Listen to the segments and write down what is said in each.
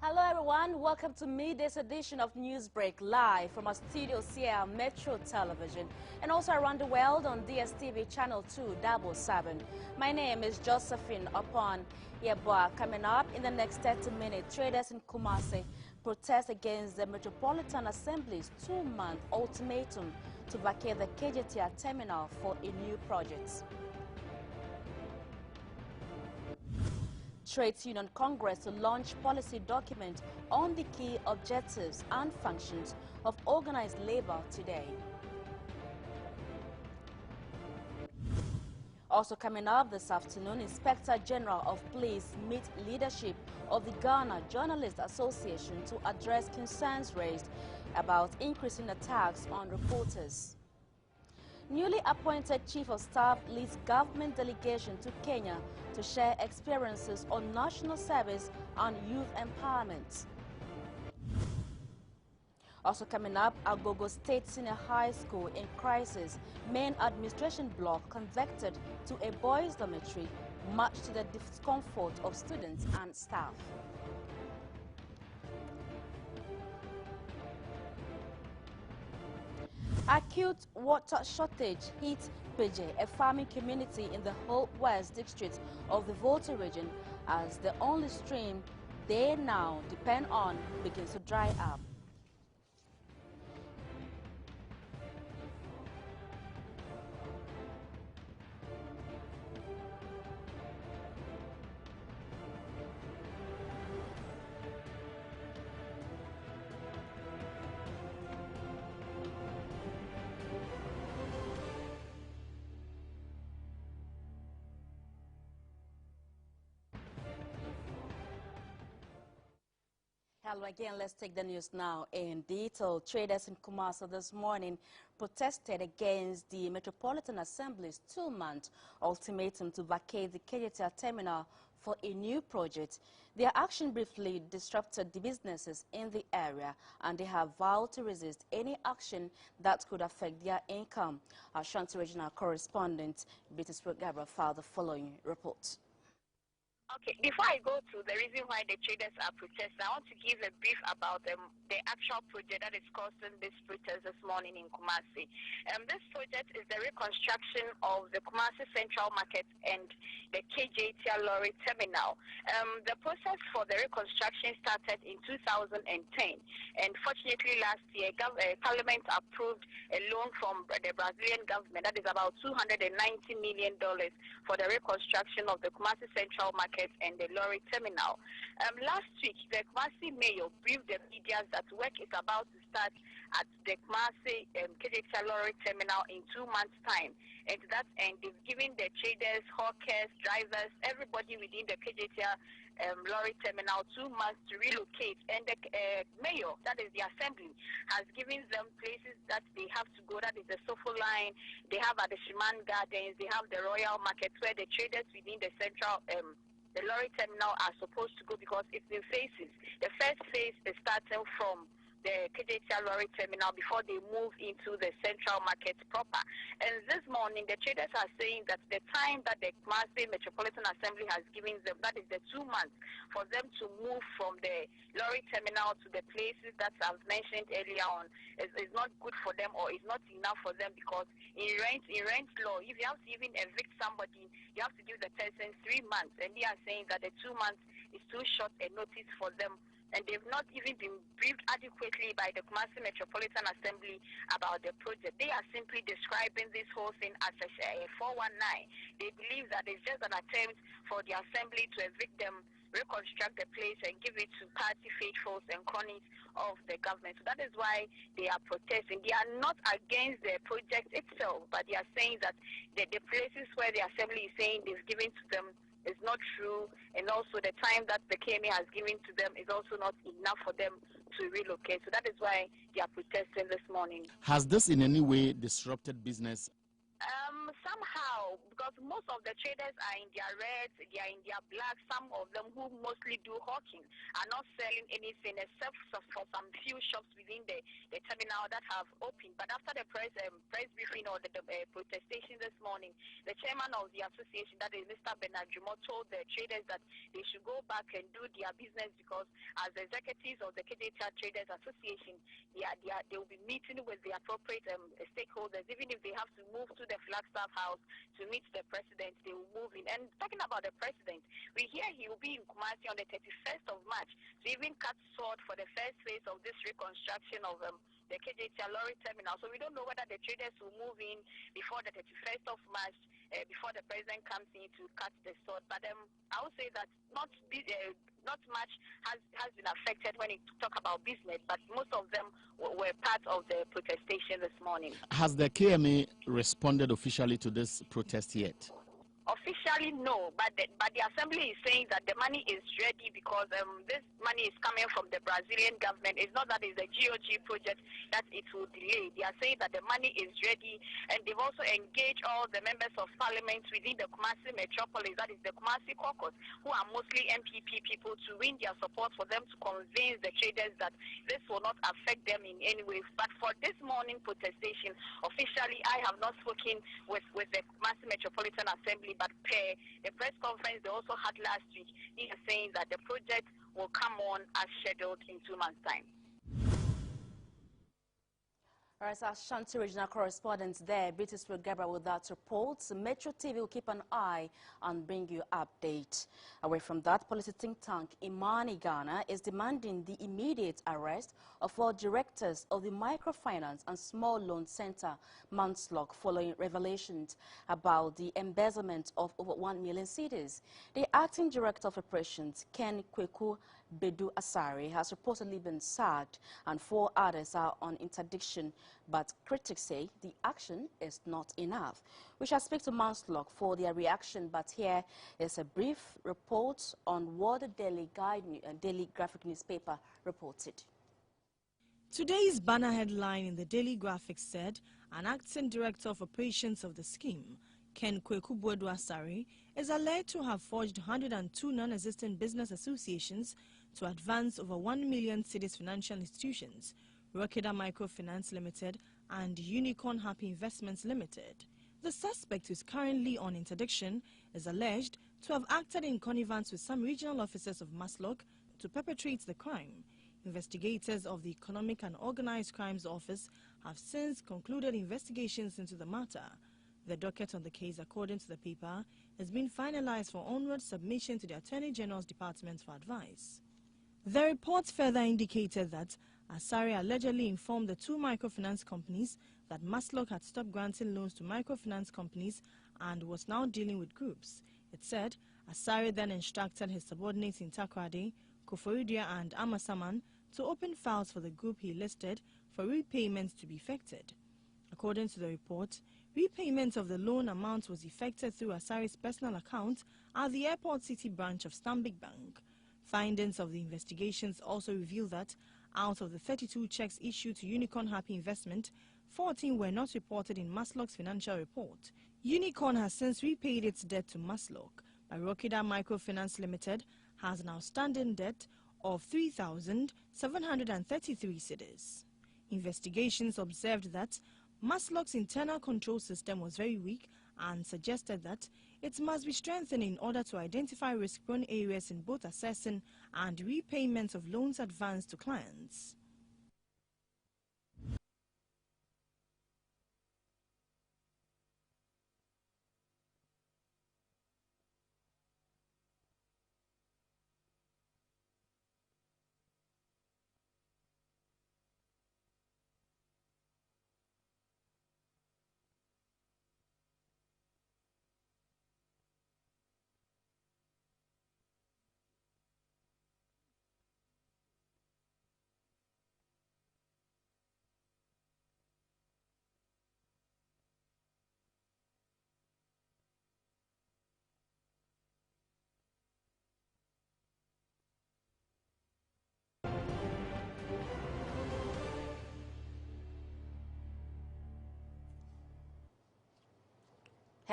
Hello everyone, welcome to Midday's edition of Newsbreak live from our studios here at Metro Television and also around the world on DSTV channel 277. My name is Josephine Oppong-Yeboah. Coming up in the next 30 minutes, traders in Kumasi protest against the Metropolitan Assembly's 2-month ultimatum to vacate the KJTR terminal for a new project. Trades Union Congress to launch policy document on the key objectives and functions of organized labor today. Also coming up this afternoon, Inspector General of Police meet leadership of the Ghana Journalists Association to address concerns raised about increasing attacks on reporters. Newly appointed Chief of Staff leads government delegation to Kenya to share experiences on national service and youth empowerment. Also coming up, Agogo State Senior High School in crisis, main administration block converted to a boys' dormitory, much to the discomfort of students and staff. Acute water shortage hit Peje, a farming community in the whole west district of the Volta region, as the only stream they now depend on begins to dry up. Hello again, let's take the news now in detail. Traders in Kumasi this morning protested against the Metropolitan Assembly's 2-month ultimatum to vacate the KJTR terminal for a new project. Their action briefly disrupted the businesses in the area, and they have vowed to resist any action that could affect their income. Our Shanti Regional correspondent, British Gabriel, filed the following report. Okay, before I go to the reason why the traders are protesting, I want to give a brief about the actual project that is causing this protest this morning in Kumasi. This project is the reconstruction of the Kumasi Central Market and the KJTR lorry terminal. The process for the reconstruction started in 2010, and fortunately last year, Parliament approved a loan from the Brazilian government that is about $290 million for the reconstruction of the Kumasi Central Market and the lorry terminal. Last week, the Kumasi mayor briefed the media that work is about to start at the Kumasi KJTR lorry terminal in 2 months' time. And to that end, they've given the traders, hawkers, drivers, everybody within the KJTR lorry terminal 2 months to relocate. And the mayor, that is the assembly, has given them places that they have to go. That is the Sofo line. They have at the Shiman Gardens. They have the Royal Market, where the traders within the central the lorry terminal are supposed to go, because it's in phases. The first phase is starting from the KJTR lorry terminal before they move into the central market proper. And this morning, the traders are saying that the time that the Kumasi Metropolitan Assembly has given them, that is the 2 months, for them to move from the lorry terminal to the places that I've mentioned earlier on, is not good for them, or is not enough for them, because in rent law, if you have to even evict somebody, you have to give the person 3 months, and they are saying that the 2 months is too short a notice for them. And they've not even been briefed adequately by the Kumasi Metropolitan Assembly about the project. They are simply describing this whole thing as a 419. They believe that it's just an attempt for the assembly to evict them, reconstruct the place, and give it to party faithfuls and cronies of the government. So that is why they are protesting. They are not against the project itself, but they are saying that the places where the assembly is saying they've given to them is not true, and also the time that the KMA has given to them is also not enough for them to relocate. So that is why they are protesting this morning. Has this in any way disrupted business? Somehow, because most of the traders are in their reds, they are in their black. Some of them who mostly do hawking are not selling anything except for some few shops within the terminal that have opened. But after the press briefing or the protestation this morning, the chairman of the association, that is Mr. Benajumo, told the traders that they should go back and do their business because as the executives of the KJTA Traders Association, they will be meeting with the appropriate stakeholders. Even if they have to move to the Flagstaff House to meet the president, they will move in. And talking about the president, we hear he will be in Kumasi on the 31st of March to even cut sword for the first phase of this reconstruction of the KJTA lorry terminal. So we don't know whether the traders will move in before the 31st of March, before the president comes in to cut the sword. But I would say that not much has been affected when you talk about business, but most of them were part of the protestation this morning. Has the KMA responded officially to this protest yet? Officially, no, but the assembly is saying that the money is ready because this money is coming from the Brazilian government. It's not that it's a GOG project that it will delay. They are saying that the money is ready, and they've also engaged all the members of parliament within the Kumasi metropolis, that is the Kumasi caucus, who are mostly MPP people, to win their support for them to convince the traders that this will not affect them in any way. But for this morning protestation, officially, I have not spoken with the Kumasi Metropolitan Assembly, but per the press conference they also had last week, he is saying that the project will come on as scheduled in 2 months' time. All right, so Ashanti regional correspondent there, British Gabriel, with that report. Metro TV will keep an eye and bring you update. Away from that, policy think tank Imani Ghana is demanding the immediate arrest of all directors of the Microfinance and Small Loan Center, Manslok, following revelations about the embezzlement of over 1 million cedis. The acting director of operations, Ken Kweku Bedu Asari, has reportedly been sacked, and 4 others are on interdiction. But critics say the action is not enough. We shall speak to Manslok for their reaction, but here is a brief report on what the Daily Graphic newspaper reported. Today's banner headline in the Daily Graphic said an acting director of operations of the scheme, Ken Kweku Bedu Asari, is alleged to have forged 102 non-existent business associations to advance over 1 million cedis financial institutions, Rokeda Microfinance Limited and Unicorn Happy Investments Limited. The suspect, who is currently on interdiction, is alleged to have acted in connivance with some regional officers of Manslok to perpetrate the crime. Investigators of the Economic and Organized Crimes Office have since concluded investigations into the matter. The docket on the case, according to the paper, has been finalized for onward submission to the Attorney General's Department for advice. The report further indicated that Asari allegedly informed the 2 microfinance companies that Manslok had stopped granting loans to microfinance companies and was now dealing with groups. It said Asari then instructed his subordinates in Takoradi, Koforidua and Amasaman to open files for the group he listed for repayments to be effected. According to the report, repayment of the loan amount was effected through Asari's personal account at the Airport City branch of Stanbic Bank. Findings of the investigations also reveal that out of the 32 checks issued to Unicorn Happy Investment, 14 were not reported in Manslok's financial report. Unicorn has since repaid its debt to Manslok, but Rokeda Microfinance Limited has an outstanding debt of 3,733 cedis. Investigations observed that Manslok's internal control system was very weak and suggested that it must be strengthened in order to identify risk-prone areas in both assessing and repayment of loans advanced to clients.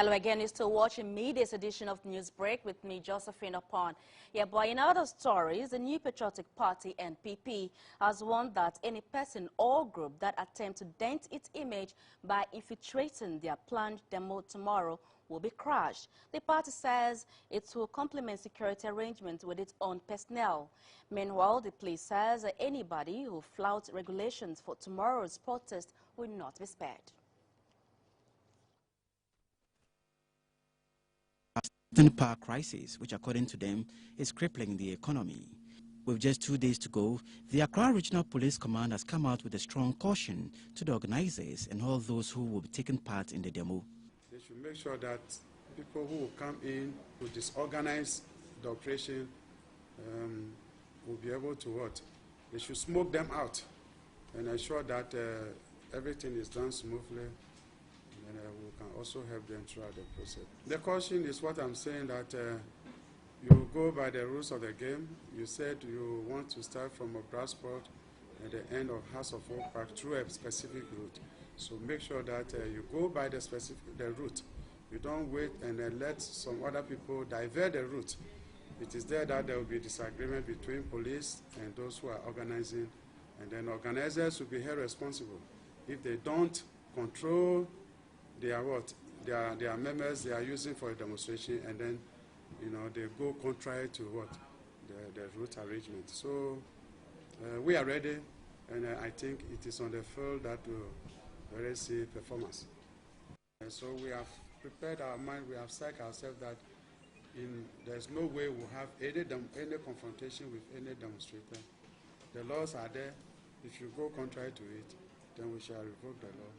Hello again, you're still watching Media's edition of Newsbreak with me, Josephine Oppong-Yeboah. In other stories, the New Patriotic Party, NPP, has warned that any person or group that attempt to dent its image by infiltrating their planned demo tomorrow will be crushed. The party says it will complement security arrangements with its own personnel. Meanwhile, the police says anybody who flouts regulations for tomorrow's protest will not be spared. Power crisis, which according to them is crippling the economy. With just 2 days to go, the Accra Regional Police Command has come out with a strong caution to the organizers and all those who will be taking part in the demo. They should make sure that people who will come in to disorganize the operation will be able to what? They should smoke them out and ensure that everything is done smoothly. And we can also help them throughout the process. The caution is what I'm saying, that you go by the rules of the game. You said you want to start from a brass spot at the end of House of Oak Park through a specific route. So make sure that you go by the route. You don't wait and then let some other people divert the route. It is there that there will be disagreement between police and those who are organizing, and then organizers will be held responsible if they don't control their members they are using for a demonstration, and then they go contrary to what the route arrangement. So we are ready, and I think it is on the field that we'll already see performance. So we have prepared our mind, we have psyched ourselves that there's no way we'll have any confrontation with any demonstrator. The laws are there. If you go contrary to it, then we shall revoke the law.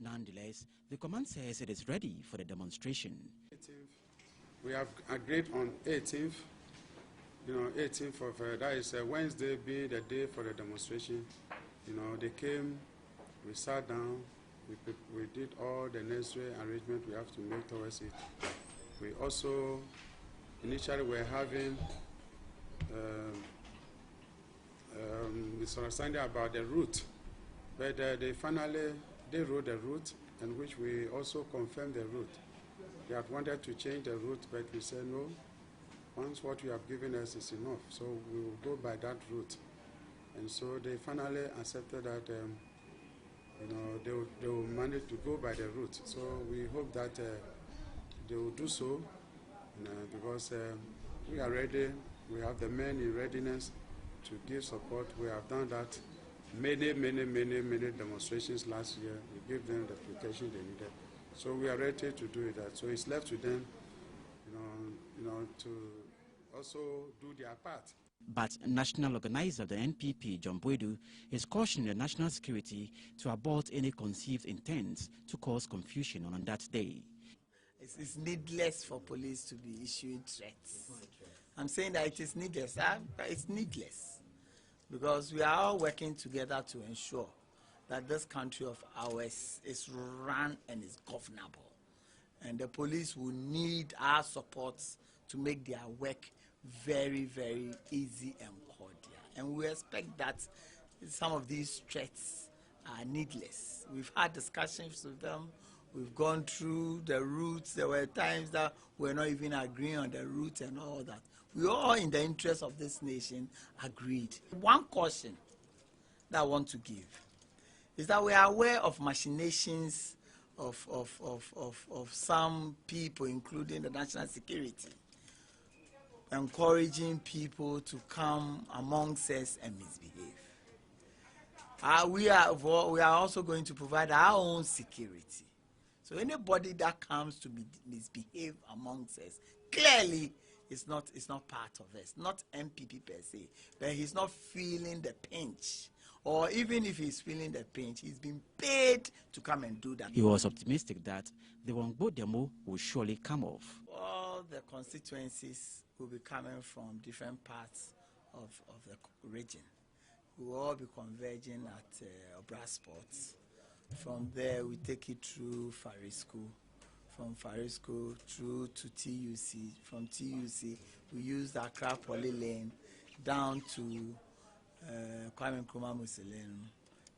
Nonetheless, the command says it is ready for the demonstration. We have agreed on 18th. 18th of that is Wednesday being the day for the demonstration. They came, we sat down, we did all the necessary arrangements we have to make towards it. We also initially were having misunderstanding about the route, but they wrote the route, and which we also confirmed the route. They had wanted to change the route, but we said no. Once what you have given us is enough, so we will go by that route. And so they finally accepted that they will manage to go by the route. So we hope that they will do so, because we are ready. We have the men in readiness to give support. We have done that. Many demonstrations last year. We gave them the protection they needed. So we are ready to do that. So it's left to them, to also do their part. But national organizer of the NPP, John Boydu, is cautioning the national security to abort any conceived intents to cause confusion on that day. It's needless for police to be issuing threats. I'm saying that it is needless. It's needless. Because we are all working together to ensure that this country of ours is run and is governable. And the police will need our support to make their work very, very easy and cordial. And we expect that some of these threats are needless. We've had discussions with them. We've gone through the routes. There were times that we're not even agreeing on the route and all that. We all, in the interest of this nation, agreed. One caution that I want to give is that we are aware of machinations of some people, including the national security, encouraging people to come amongst us and misbehave. We are also going to provide our own security. So anybody that comes to misbehave amongst us, clearly it's not part of us, not MPP per se, but he's not feeling the pinch. Or even if he's feeling the pinch, he's been paid to come and do that. He was optimistic that the Wangbo demo will surely come off. All the constituencies will be coming from different parts of the region. We will all be converging at Brass Sports. From there, we take it through Farisco. From Farisco through to TUC. From TUC, we use the Accra Poly Lane down to Kwame Nkrumah Museum.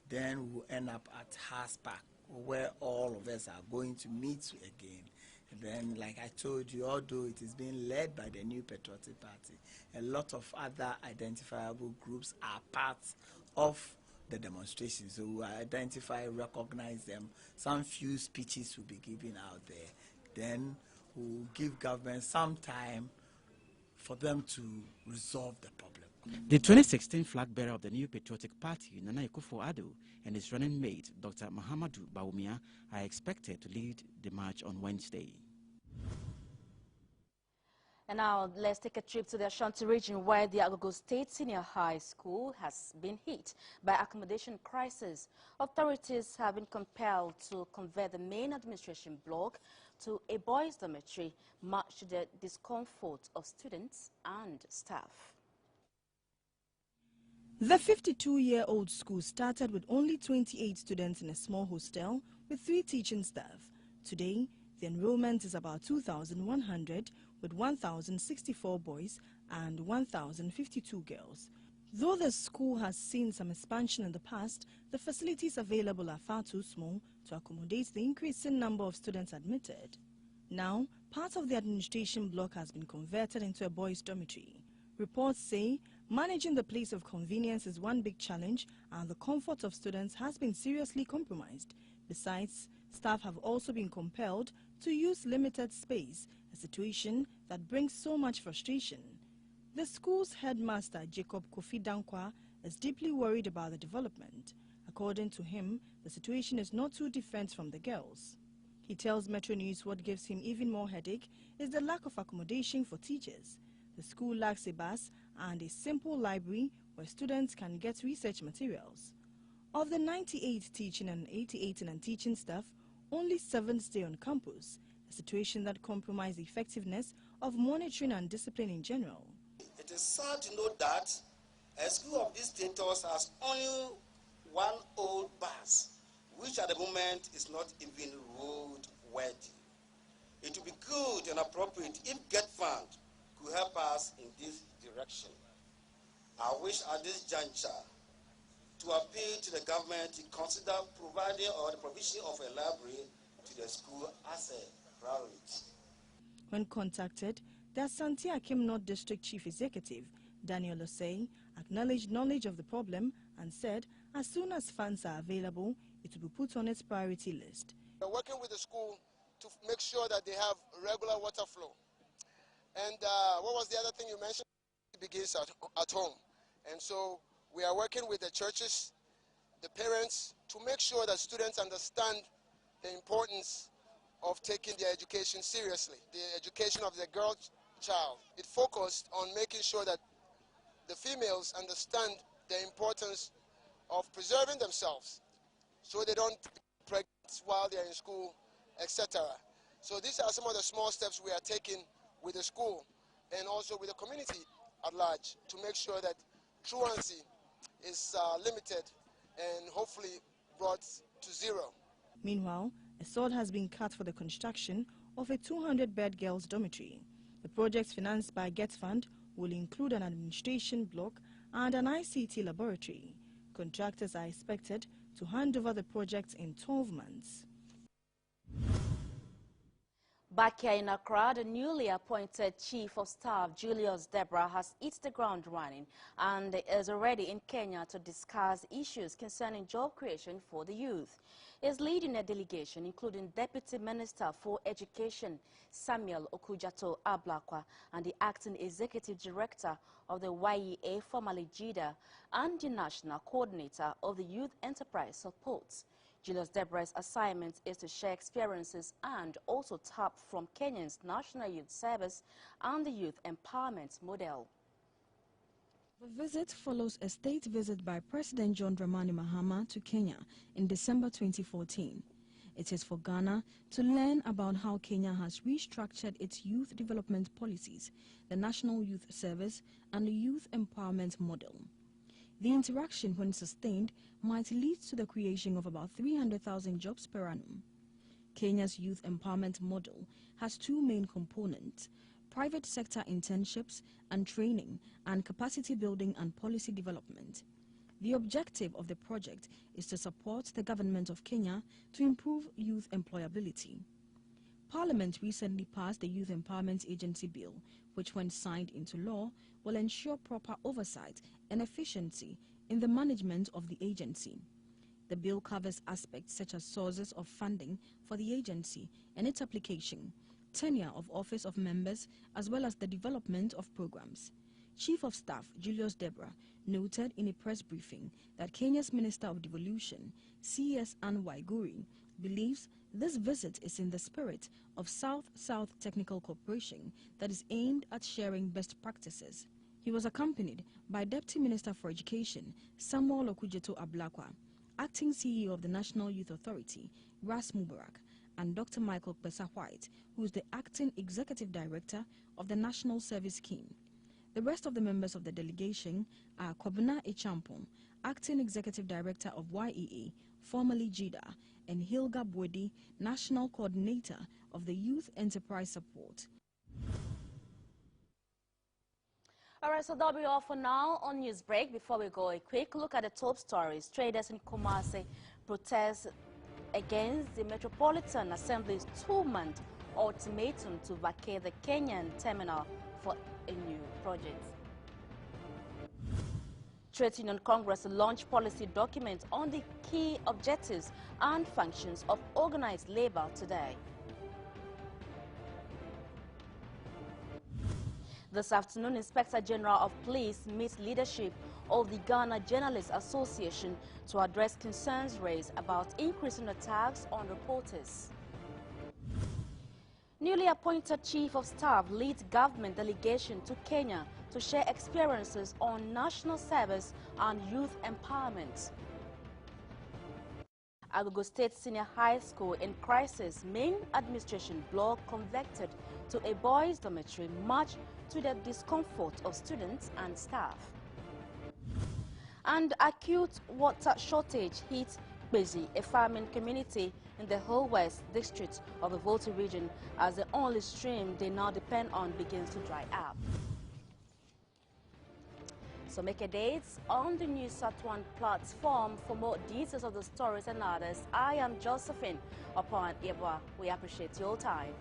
Then we'll end up at Haas Park. where all of us are going to meet again. And then, like I told you, although it is being led by the New Patriotic Party, a lot of other identifiable groups are part of the demonstration. So we identify, recognize them. Some few speeches will be given out there. Then we'll give government some time for them to resolve the problem. The 2016 flag bearer of the New Patriotic Party, Nana Akufo-Addo, and his running mate, Dr. Mahamadou Bawumia, are expected to lead the march on Wednesday. And now let's take a trip to the Ashanti region, where the Agogo State Senior High School has been hit by accommodation crisis. Authorities have been compelled to convert the main administration block to a boys' dormitory, much to the discomfort of students and staff. The 52-year-old school started with only 28 students in a small hostel with 3 teaching staff. Today, the enrollment is about 2,100, with 1,064 boys and 1,052 girls. Though the school has seen some expansion in the past, the facilities available are far too small to accommodate the increasing number of students admitted. Now, part of the administration block has been converted into a boys' dormitory. Reports say managing the place of convenience is one big challenge, and the comfort of students has been seriously compromised. Besides, staff have also been compelled to use limited space, a situation that brings so much frustration. The school's headmaster, Jacob Kofi Dankwa, is deeply worried about the development. According to him, the situation is not too different from the girls. He tells Metro News what gives him even more headache is the lack of accommodation for teachers. The school lacks a bus and a simple library where students can get research materials. Of the 98 teaching and 88 non-teaching staff, only 7 stay on campus, a situation that compromises the effectiveness of monitoring and discipline in general. It is sad to note that a school of this status has only one old bus, which at the moment is not even road worthy. It would be good and appropriate if GET Fund could help us in this direction. I wish at this juncture to appeal to the government to consider providing or the provision of a library to the school as a priority. When contacted, the Asante Akim North District Chief Executive, Daniel Osei, acknowledged knowledge of the problem and said as soon as funds are available, it will be put on its priority list. We're working with the school to make sure that they have regular water flow. And what was the other thing you mentioned? It begins at home. And so we are working with the churches, the parents, to make sure that students understand the importance of taking their education seriously, the education of the girl child. It focused on making sure that the females understand the importance of preserving themselves so they don't get pregnant while they're in school, etc. So these are some of the small steps we are taking with the school and also with the community at large to make sure that truancy is limited and hopefully brought to zero. Meanwhile, a sod has been cut for the construction of a 200-bed girls' dormitory. The project, financed by GET Fund, will include an administration block and an ICT laboratory. Contractors are expected to hand over the project in 12 months. Back here in Accra, the newly appointed Chief of Staff, Julius Deborah, has hit the ground running and is already in Kenya to discuss issues concerning job creation for the youth. He is leading a delegation, including Deputy Minister for Education, Samuel Okujato Ablakwa, and the Acting Executive Director of the YEA, formerly JIDA, and the National Coordinator of the Youth Enterprise Support. Julius Deborah's assignment is to share experiences and also tap from Kenya's National Youth Service and the Youth Empowerment Model. The visit follows a state visit by President John Dramani Mahama to Kenya in December 2014. It is for Ghana to learn about how Kenya has restructured its youth development policies, the National Youth Service, and the Youth Empowerment Model. The interaction, when sustained, might lead to the creation of about 300,000 jobs per annum. Kenya's Youth Empowerment Model has 2 main components: private sector internships and training, and capacity building and policy development. The objective of the project is to support the government of Kenya to improve youth employability. Parliament recently passed the Youth Empowerment Agency Bill, which when signed into law will ensure proper oversight and efficiency in the management of the agency. The bill covers aspects such as sources of funding for the agency and its application, tenure of office of members, as well as the development of programs. Chief of Staff Julius Deborah noted in a press briefing that Kenya's Minister of Devolution, C.S. Anne Waiguri, believes this visit is in the spirit of South-South Technical Cooperation that is aimed at sharing best practices. He was accompanied by Deputy Minister for Education Samuel Okujeto Ablakwa, Acting CEO of the National Youth Authority, Ras Mubarak, and Dr. Michael Pesa White, who is the Acting Executive Director of the National Service Scheme. The rest of the members of the delegation are Kobna Echampong, Acting Executive Director of YEA, formerly JIDA, and Hilga Bwedi, National Coordinator of the Youth Enterprise Support. All right, so that'll be all for now on News Break. Before we go, a quick look at the top stories. Traders in Kumasi protest against the Metropolitan Assembly's 2-month ultimatum to vacate the Kenyan terminal for a new project. Trade Union Congress launched policy documents on the key objectives and functions of organized labor today. This afternoon, Inspector General of Police meets leadership of the Ghana Journalists Association to address concerns raised about increasing attacks on reporters. Newly appointed Chief of Staff leads government delegation to Kenya to share experiences on national service and youth empowerment. Agogo State Senior High School in crisis, main administration block convicted to a boys' dormitory, much to the discomfort of students and staff. And acute water shortage hit Bezi, a farming community in the whole west district of the Volta region, as the only stream they now depend on begins to dry up. So make a date on the News at 1 platform for more details of the stories and others. I am Josephine Oppong-Yeboah. We appreciate your time.